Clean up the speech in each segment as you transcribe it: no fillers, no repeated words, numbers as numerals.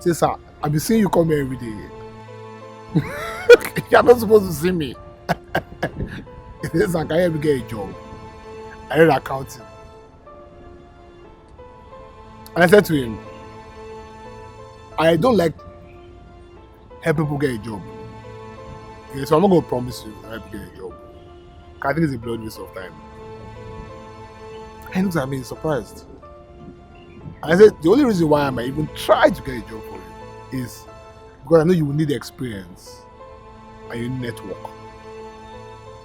Say, sir, I've been seeing you come here every day. You're not supposed to see me. He says, sir, can you help me get a job? I read accounting. And I said to him, I don't like help people get a job. Okay, so I'm not going to promise you to help you get a job. I think it's a blood waste of time. And he looks at me surprised. And I said, the only reason why I might even try to get a job for you is because I know you will need experience and you need network.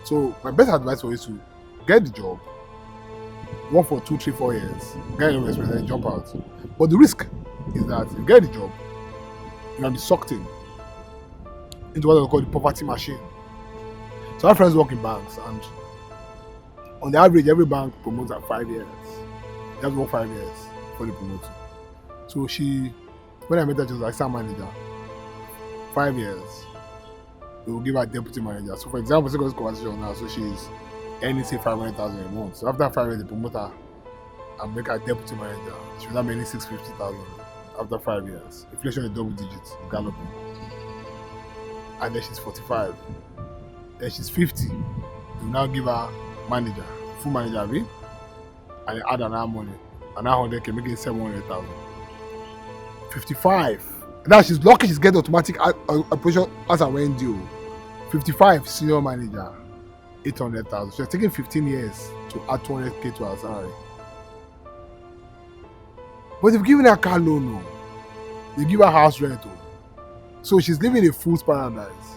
So my best advice for you is to get the job, work for 2, 3, 4 years, get your experience, and jump out. But the risk is that if you get the job, you can be sucked into what they call the poverty machine. So our friends work in banks, and on the average, every bank promotes at 5 years. They have to work 5 years before they promote you. So when I met her, she was like, "Sir manager, 5 years, they will give her deputy manager." So for example, second this conversation now, so she's earning say 500,000 a month. So after 5 years, they promote her and make her deputy manager. She will have earning 650,000 after 5 years. Inflation is double digits, galloping. And then she's 45. Then she's 50. They will now give her manager, full manager, and they add another money. Another 100K, making 700,000. 55. Now she's lucky she's getting automatic approval as and when due. 55, senior manager, 800,000. She's taking 15 years to add 200K to her salary. But they've given her car loan, no. They give her house rent. So she's living a fool's paradise.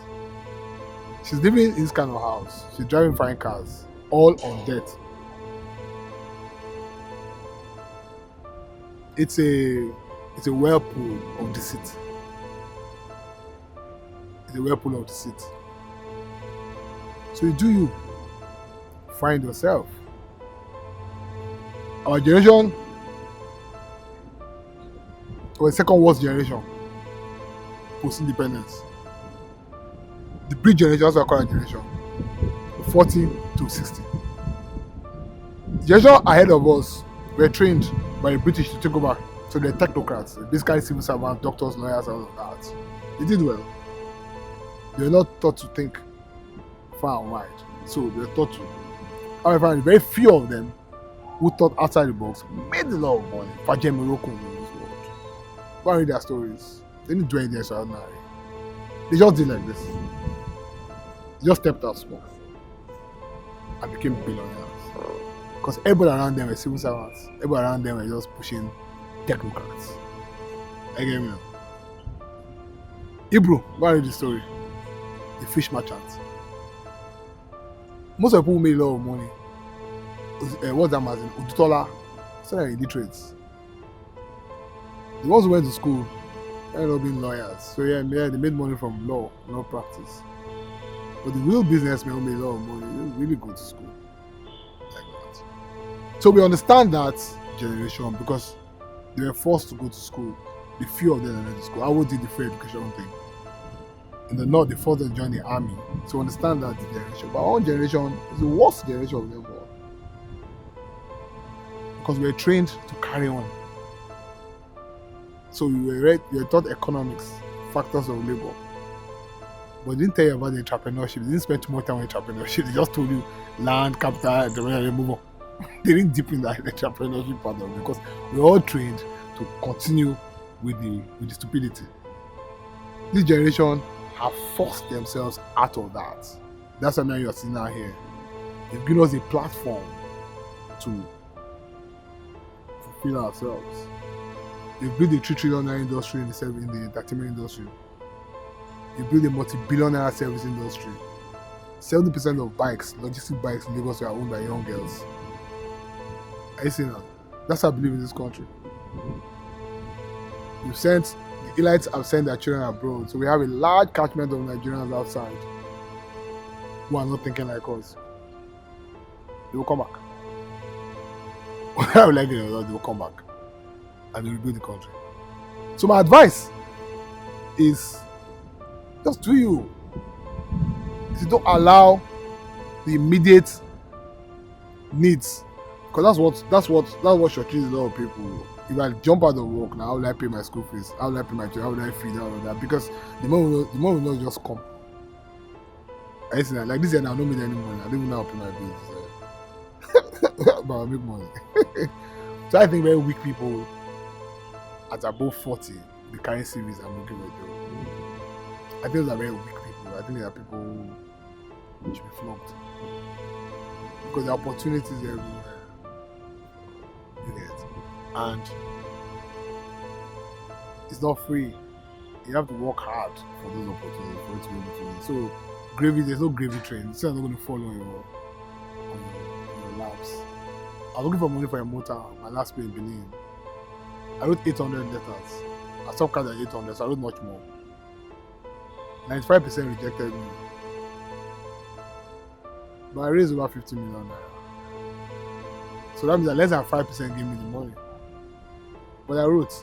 She's living in this kind of house. She's driving fine cars, all on debt. It's a whirlpool of deceit. It's a whirlpool of deceit. So you find yourself. Our generation was the second worst generation post-independence. The bridge generation, that's what I call a generation. 40 to 60. The generation ahead of us were trained by the British to take over. So they're technocrats, basically civil servants, doctors, lawyers, all of that. They did well. They were not taught to think far and wide. So they were taught to. However, very few of them who thought outside the box made a lot of money. Fajem Morocco in this world. Go and read their stories. They didn't do anything extraordinary. They just did like this. They just stepped out small and became billionaires. Because everybody around them were civil servants. Everybody around them were just pushing technocrats. I get me now. Hebrew, go and read the story. The fish merchant. Most of the people who made a lot of money, what's that mazin? Udutola, some are illiterates. The ones who went to school ended up being lawyers. So yeah, they made money from law practice. But the real businessmen who made a lot of money, they really go to school. Like that. So we understand that generation because they were forced to go to school. The few of them went to school. I would do the free education thing. In the north, they forced them to join the army. So understand that generation. But our own generation is the worst generation of them all. Because we were trained to carry on. So you were taught economics, factors of labor. But they didn't tell you about the entrepreneurship. They didn't spend too much time on entrepreneurship. They just told you land, capital, entrepreneurship, move on. They didn't deep in that entrepreneurship part of it because we're all trained to continue with the stupidity. This generation have forced themselves out of that. That's why now you're sitting out here. They've given us a platform to fulfill ourselves. They've built a $3 trillion industry in the entertainment industry. They built a multi-billion-dollar service industry. 70% of bikes, logistic bikes in Lagos, are owned by young girls. Are you seeing that? That's how I believe in this country. The elites have sent their children abroad, so we have a large catchment of Nigerians outside who are not thinking like us. They will come back. Whether I like it or not, they will come back and they will build the country. So my advice is just do you. You don't allow the immediate needs, because that's what shortages a lot of people. if I jump out of work now, how will I pay my school fees? How will I pay my child? How will I feed all of that? Because the money will not just come. I see that like this year now, I don't make any money. I don't even know how to pay my bills. But I make money. So I think very weak people at above 40, the current series I'm looking at job. I think those are very weak people. I think they are people who should be flogged. Because the opportunities everywhere. You get. And it's not free. You have to work hard for those opportunities for it to be able to win. So there's no gravy train. It's not going to fall on your laps. I was looking for money for Emotan, my last pay in Benin. I wrote 800 letters. I stopped card at 800, so I wrote much more. 95% rejected me. But I raised over 50 million naira. So that means that less than 5% gave me the money. But I wrote.